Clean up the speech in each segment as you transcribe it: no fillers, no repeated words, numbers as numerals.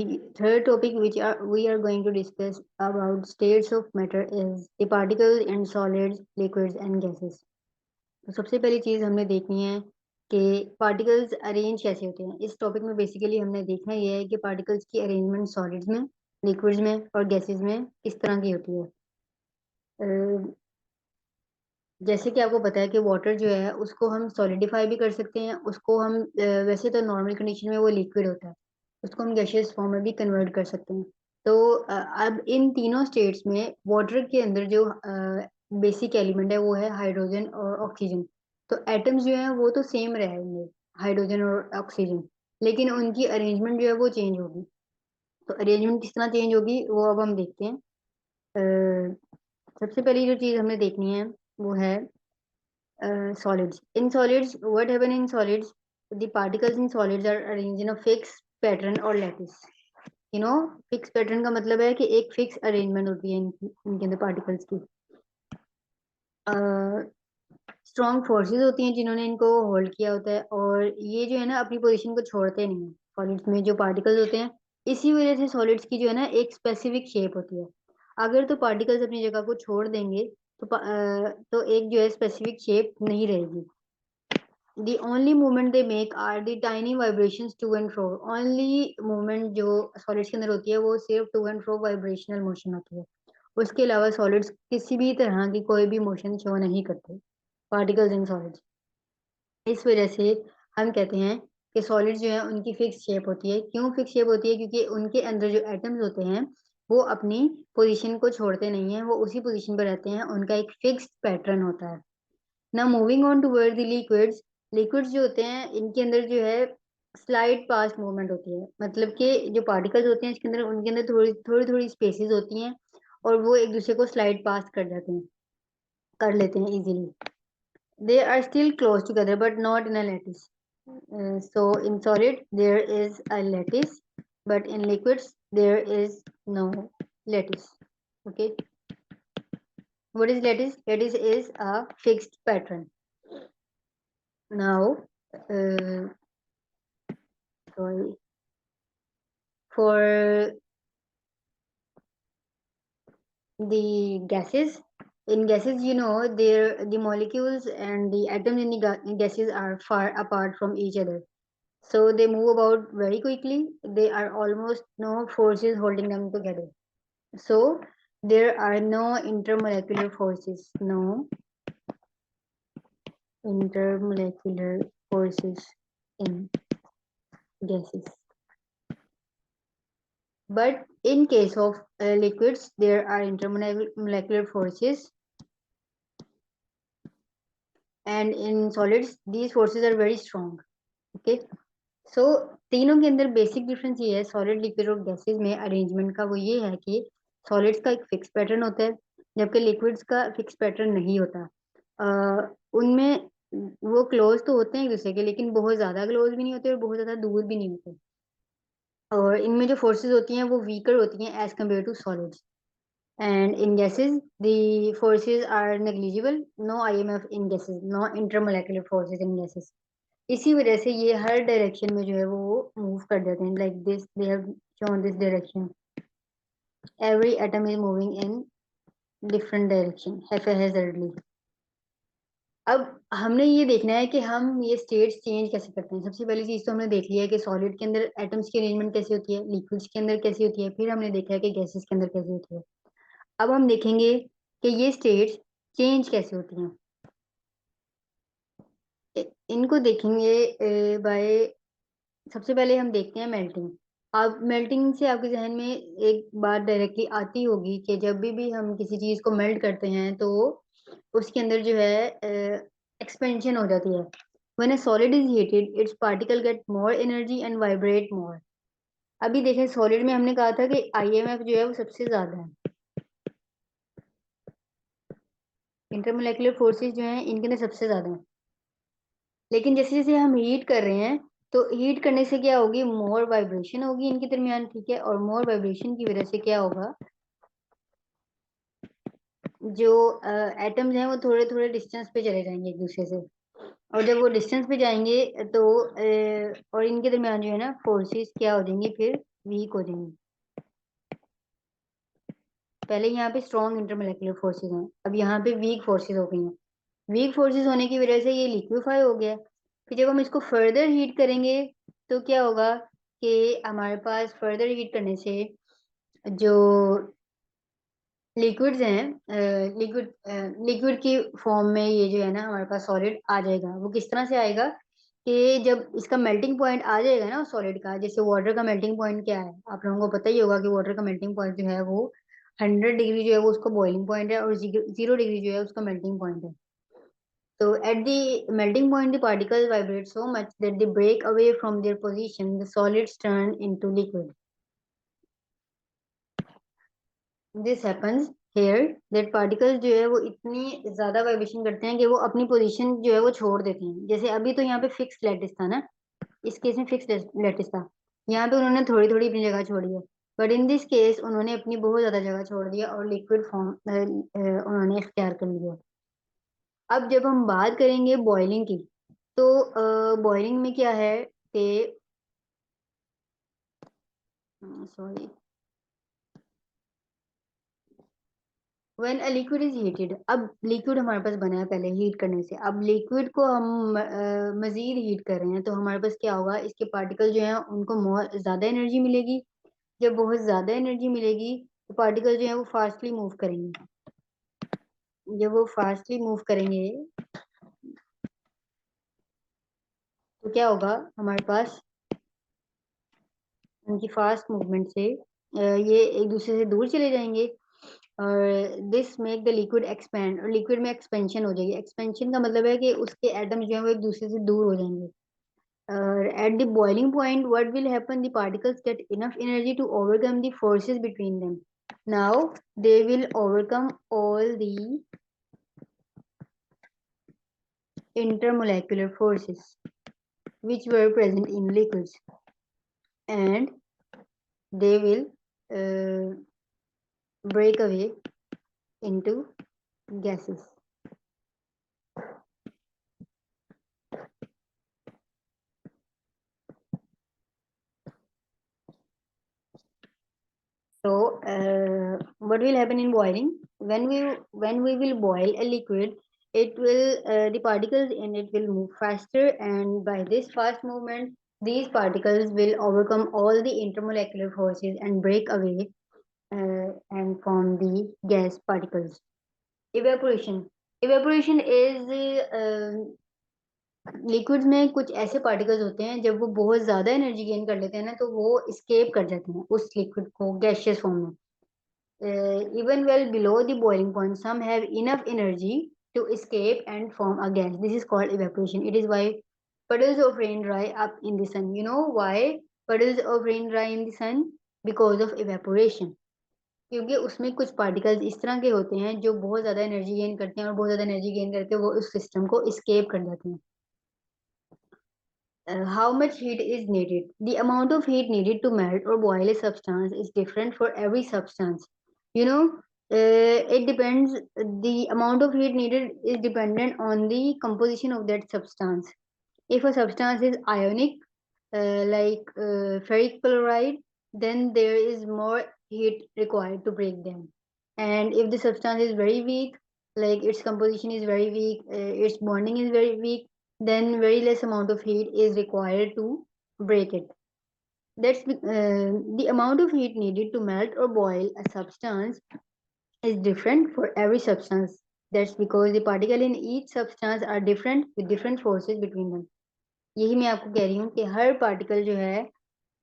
The third topic we are going to discuss about states of matter is the particles and solids, liquids and gases. तो सबसे पहली चीज़ हमने देखनी है कि पार्टिकल्स अरेंज कैसे होते हैं। इस टॉपिक में बेसिकली हमने देखना ये है कि पार्टिकल्स की अरेंजमेंट सॉलिड्स में, लिक्विड्स में और गैसेस में किस तरह की होती है। अ, जैसे कि आपको पता है कि वाटर जो है उसको हम सॉलिडिफाई भी कर सकते हैं, उसको हम वैसे तो नॉर्मल कंडीशन में वो लिक्विड होता है, उसको हम गैसियस फॉर्म में भी कन्वर्ट कर सकते हैं। तो अब इन तीनों स्टेट्स में वाटर के अंदर जो बेसिक एलिमेंट है वो है हाइड्रोजन और ऑक्सीजन। तो एटम्स जो है वो तो सेम रहेंगे, हाइड्रोजन और ऑक्सीजन, लेकिन उनकी अरेंजमेंट जो है वो चेंज होगी। तो अरेंजमेंट किस तरह चेंज होगी वो अब हम देखते हैं। अ, सबसे पहली जो चीज़ हमने देखनी है वो है solids. In solids, what happen in solids? The particles in solids are arranged in a fixed pattern or lattice. You know, fixed pattern का मतलब है कि एक फिक्स अरेंजमेंट होती है इनके अंदर पार्टिकल्स की। स्ट्रॉन्ग फोर्सेस होती हैं जिन्होंने इनको होल्ड किया होता है, और ये जो है ना अपनी पोजीशन को छोड़ते नहीं है। सॉलिड्स में जो पार्टिकल्स होते हैं, इसी वजह से सॉलिड्स की जो है ना एक स्पेसिफिक शेप होती है। अगर तो पार्टिकल्स अपनी जगह को छोड़ देंगे तो तो एक जो है स्पेसिफिक शेप नहीं रहेगी। The only movement they make are the tiny vibrations to and fro. Only movement जो सॉलिड्स के अंदर होती है वो सिर्फ to and fro vibrational motion होती है। उसके अलावा सॉलिड्स किसी भी तरह की कोई भी मोशन शो नहीं करते, पार्टिकल्स इन सॉलिड्स। इस वजह से हम कहते हैं कि सॉलिड्स जो है उनकी फिक्स शेप होती है। क्यों फिक्स शेप होती है? क्योंकि उनके अंदर जो एटम्स होते हैं वो अपनी पोजीशन को छोड़ते नहीं है, वो उसी पोजीशन पर रहते हैं, उनका एक फिक्स्ड पैटर्न होता है। ना moving on toward the liquids. Liquids जो होते हैं इनके अंदर जो है स्लाइड पास्ट मूवमेंट होती है, मतलब कि जो पार्टिकल्स होते हैं इसके अंदर, उनके अंदर थोड़ी थोड़ी थोड़ी स्पेसेस होती हैं और वो एक दूसरे को स्लाइड पास कर जाते हैं, कर लेते हैं easily. They are still close together but not in a lattice. So in solid there is a lattice, but in liquids there is no lattice. Okay, what is lattice? Lattice is a fixed pattern. Now, sorry, for the gases, in gases, you know, the molecules and the atoms in the gases are far apart from each other. So they move about very quickly. They are almost no forces holding them together. So there are no intermolecular forces, no intermolecular forces in gases. But in case of liquids, there are intermolecular forces, and in solids, these forces are very strong. Okay, so तीनों के अंदर basic difference ये है solid, liquid और gases में arrangement का। वो ये है कि सॉलिड्स का एक फिक्स पैटर्न होता है, जबकि लिक्विड्स का फिक्स पैटर्न नहीं होता। उनमें वो क्लोज तो होते हैं एक दूसरे के, लेकिन बहुत ज्यादा क्लोज भी नहीं होते और बहुत ज्यादा दूर भी नहीं होते। और इनमें जो फोर्सेस होती हैं वो वीकर होती हैं as compare to solids. And in gases, the forces are negligible. No IMF in gases, no intermolecular forces in gases. इसी वजह से ये हर डायरेक्शन में जो है वो मूव कर जाते हैं, like this they have shown this direction. Every atom is moving in different direction haphazardly. अब हमने ये देखना है कि हम ये स्टेट्स चेंज कैसे करते हैं। सबसे पहली चीज तो हमने देख लिया है कि सॉलिड के अंदर एटम्स की अरेंजमेंट कैसी होती है, लिक्विड्स के अंदर कैसी होती है, फिर हमने देखा है कि गैसेस के अंदर कैसी होती है। अब हम देखेंगे कि ये स्टेट्स चेंज कैसे होती हैं। इनको देखेंगे बाय, सबसे पहले हम देखते हैं मेल्टिंग। अब मेल्टिंग से आपके जहन में एक बात डायरेक्टली आती होगी कि जब भी हम किसी चीज को मेल्ट करते हैं तो उसके अंदर जो है एक्सपेंशन हो जाती है। When a solid is heated its particle get more energy and vibrate more. अभी देखें सॉलिड में हमने कहा था कि आईएमएफ जो है वो सबसे ज्यादा है, इंटरमोलेकुलर फोर्सेस जो हैं इनके अंदर सबसे ज्यादा है। लेकिन जैसे जैसे हम हीट कर रहे हैं तो हीट करने से क्या होगी, मोर वाइब्रेशन होगी इनके दरमियान, ठीक है। और मोर वाइब्रेशन की वजह से क्या होगा, जो एटम्स हैं वो थोड़े थोड़े डिस्टेंस पे चले जाएंगे एक दूसरे से, और जब वो डिस्टेंस पे जाएंगे तो और इनके दरमियान जो है ना फोर्सेस क्या हो जाएंगी, फिर वीक हो जाएंगी। पहले यहाँ पे स्ट्रॉन्ग इंटरमोलेक्युलर फोर्सेस हैं, अब यहाँ पे वीक फोर्सेस हो गई हैं। वीक फोर्सेस होने की वजह से ये लिक्विफाई हो गया। फिर जब हम इसको फर्दर हीट करेंगे तो क्या होगा कि हमारे पास फर्दर हीट करने से जो लिक्विड्स हैं, लिक्विड की फॉर्म में ये जो है ना हमारे पास सॉलिड आ जाएगा। वो किस तरह से आएगा कि जब इसका मेल्टिंग पॉइंट आ जाएगा ना सॉलिड का, जैसे वाटर का मेल्टिंग पॉइंट क्या है, आप लोगों को पता ही होगा कि वाटर का मेल्टिंग पॉइंट जो है वो 100 डिग्री जो है वो उसका बॉइलिंग पॉइंट है, और 0 डिग्री जो है उसका मेल्टिंग पॉइंट है। So at the melting point, the particles vibrate so much that they break away from their position. The solids turn into liquid. This happens here that particles जो है वो इतनी ज्यादा वाइब्रेशन करते हैं कि वो अपनी पोजीशन जो है वो छोड़ देते हैं। जैसे अभी तो यहाँ पे फिक्स लैटिस था ना, इस केस में फिक्स लैटिस था, यहाँ पे उन्होंने थोड़ी थोड़ी अपनी जगह छोड़ी है। बट इन दिस केस उन्होंने अपनी बहुत ज्यादा जगह छोड़ दिया और लिक्विड फॉर्म उन्होंने इख्तियार कर लिया। अब जब हम बात करेंगे बॉइलिंग की, तो बॉइलिंग में क्या है कि sorry, when a liquid is heated, अब लिक्विड हमारे पास बना है पहले हीट करने से, अब लिक्विड को हम मजीद हीट कर रहे हैं तो हमारे पास क्या होगा, इसके पार्टिकल जो हैं उनको बहुत ज्यादा एनर्जी मिलेगी। जब बहुत ज्यादा एनर्जी मिलेगी तो पार्टिकल जो है वो फास्टली मूव करेंगे। जब वो फास्टली मूव करेंगे तो क्या होगा हमारे पास, उनकी फास्ट मूवमेंट से ये एक दूसरे से दूर चले जाएंगे, और this make the liquid expand, और लिक्विड में एक्सपेंशन हो जाएगी। एक्सपेंशन का मतलब है कि उसके एटम्स जो है वो एक दूसरे से दूर हो जाएंगे। और at the boiling point what will happen, the particles get enough energy to overcome the forces between them. Now they will overcome all the intermolecular forces which were present in liquids, and they will uh, break away into gases. So, what will happen in boiling? When we will boil a liquid, it will the particles in it will move faster, and by this fast movement, these particles will overcome all the intermolecular forces and break away and form the gas particles. Evaporation. Evaporation is liquids में कुछ ऐसे particles होते हैं जब वो बहुत ज्यादा energy gain कर लेते हैं ना तो वो स्केप कर जाते हैं उस लिक्विड को गैशियस फॉर्म में। Even well below the boiling point, some have enough energy to escape and form a gas. This is called evaporation. It is why puddles of rain dry up in the sun. You know why puddles of rain dry in the sun? Because of evaporation. क्योंकि उसमें कुछ particles इस तरह के होते हैं जो बहुत ज्यादा एनर्जी गेन करते हैं, और बहुत ज्यादा एनर्जी गेन करके वो उस सिस्टम को escape कर जाते हैं। How much heat is needed? The amount of heat needed to melt or boil a substance is different for every substance. You know, it depends. The amount of heat needed is dependent on the composition of that substance. If a substance is ionic, like ferric chloride, then there is more heat required to break them. And if the substance is very weak, like its composition is very weak, its bonding is very weak, then very less amount of heat is required to break it. The amount of heat needed to melt or boil a substance is different for every substance. That's because the particle in each substance are different with different forces between them. यही मैं आपको कह रही हूँ कि हर particle जो है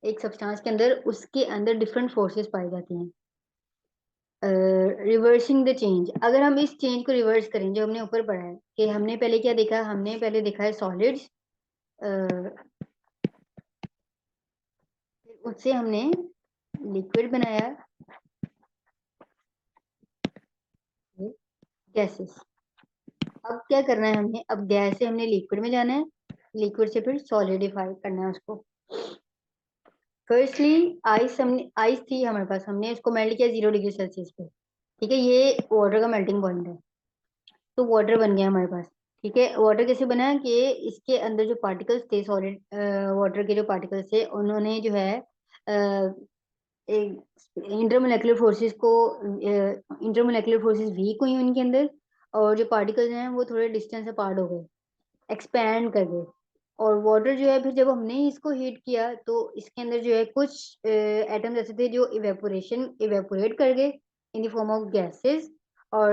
एक सब्सटेंस के अंदर, उसके अंदर डिफरेंट फोर्सेस पाई जाती हैं। रिवर्सिंग द चेंज, अगर हम इस चेंज को रिवर्स करें जो हमने ऊपर पढ़ा है कि हमने पहले क्या देखा, हमने पहले देखा है सॉलिड्स, उससे हमने लिक्विड बनाया, गैसेस। अब क्या करना है हमने, अब गैस से हमने लिक्विड में जाना है, लिक्विड से फिर सॉलिडिफाई करना है उसको। फर्स्टली आइस, हमने आइस थी हमारे पास, हमने उसको मेल्ट किया 0 डिग्री सेल्सियस पे। ठीक है, ये वाटर का मेल्टिंग पॉइंट है। तो वाटर बन गया हमारे पास। ठीक है, वाटर कैसे बना कि इसके अंदर जो पार्टिकल्स थे, सॉलिड वाटर के जो पार्टिकल्स थे, उन्होंने जो है इंटरमोलेकुलर फोर्सेस को, इंटरमोलेकुलर फोर्सेस वीक हुई उनके अंदर, और जो पार्टिकल्स हैं वो थोड़े डिस्टेंस अपार्ट हो गए, एक्सपैंड कर गए। और वाटर जो है, फिर जब हमने इसको हीट किया तो इसके अंदर जो है कुछ एटम्स ऐसे थे जो इवेपोरेट कर गए in the form of gases. और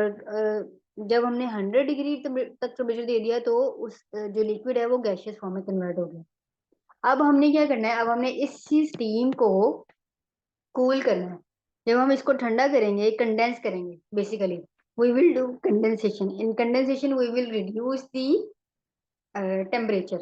जब हमने 100 डिग्री तक टेम्परेचर दे दिया तो उस जो लिक्विड है वो गैसियस फॉर्म में कन्वर्ट हो गया। अब हमने क्या करना है, अब हमने इस स्टीम को कूल करना है। जब हम इसको ठंडा करेंगे, कंडेंस करेंगे, basically we will do condensation. In condensation we will reduce the temperature.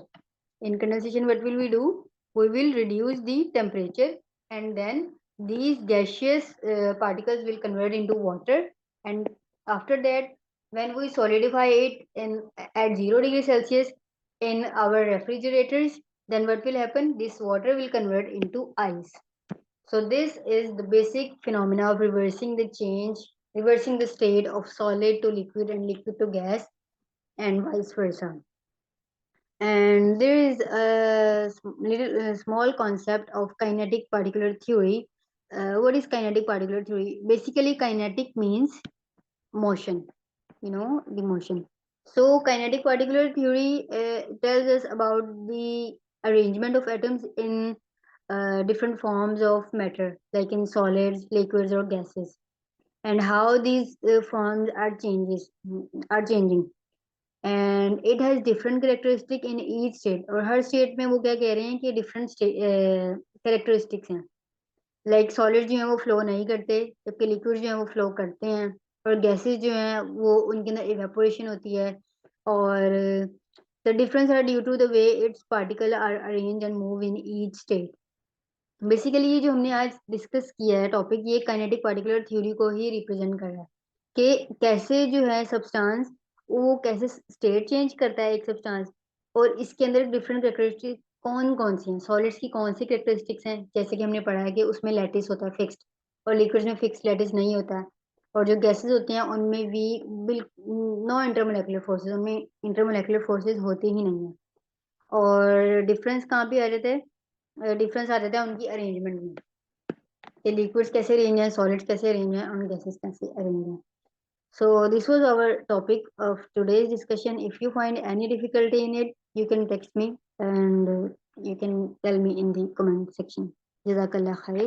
In condensation, what will we do? We will reduce the temperature, and then these gaseous particles will convert into water. And after that, when we solidify it in at 0 degree Celsius in our refrigerators, then what will happen? This water will convert into ice. So this is the basic phenomena of reversing the change, reversing the state of solid to liquid and liquid to gas, and vice versa. And there is a small concept of kinetic particular theory. What is kinetic particular theory? Basically, kinetic means motion, the motion. So kinetic particular theory tells us about the arrangement of atoms in different forms of matter, like in solids, liquids, or gases, and how these forms are changing. And it has different characteristic in each state. और हर state में वो क्या कह रहे हैं कि different characteristics हैं। Like solid जो है वो फ्लो नहीं करते, जबकि लिक्विड जो है वो फ्लो करते हैं। और गैसेस जो हैं वो उनके अंदर इवेपोरेशन होती है। और the difference are due to the way its particle are arrange and move in each state. Basically ये जो हमने आज डिस्कस किया है टॉपिक, ये काइनेटिक पार्टिकुलर थ्योरी को ही रिप्रेजेंट कर रहा है कि कैसे जो है सब्सटेंस, वो कैसे स्टेट चेंज करता है एक सब्सटेंस, और इसके अंदर डिफरेंट कैरेक्टरिस्टिक कौन कौन सी हैं, सॉलिड्स की कौन सी कैरेक्टरिस्टिक्स हैं। जैसे कि हमने पढ़ा है कि उसमें लैटिस होता है फिक्स्ड, और लिक्विड्स में फिक्स्ड लैटिस नहीं होता है। और जो गैसेस होती हैं उनमें भी नो इंटरमोलेकुलर फोर्सेज, उनमें इंटरमोलेकुलर फोर्सेज होते ही नहीं है। और डिफरेंस कहाँ पे आ जाते हैं? डिफरेंस आ जाता है उनकी अरेंजमेंट में, कि लिक्विड्स कैसे अरेंज हैं, सॉलिड्स कैसे अरेंज हैं, और गैसेस कैसे अरेंज हैं। So this was our topic of today's discussion. If you find any difficulty in it, you can text me, and you can tell me in the comment section. Jazakallah khair.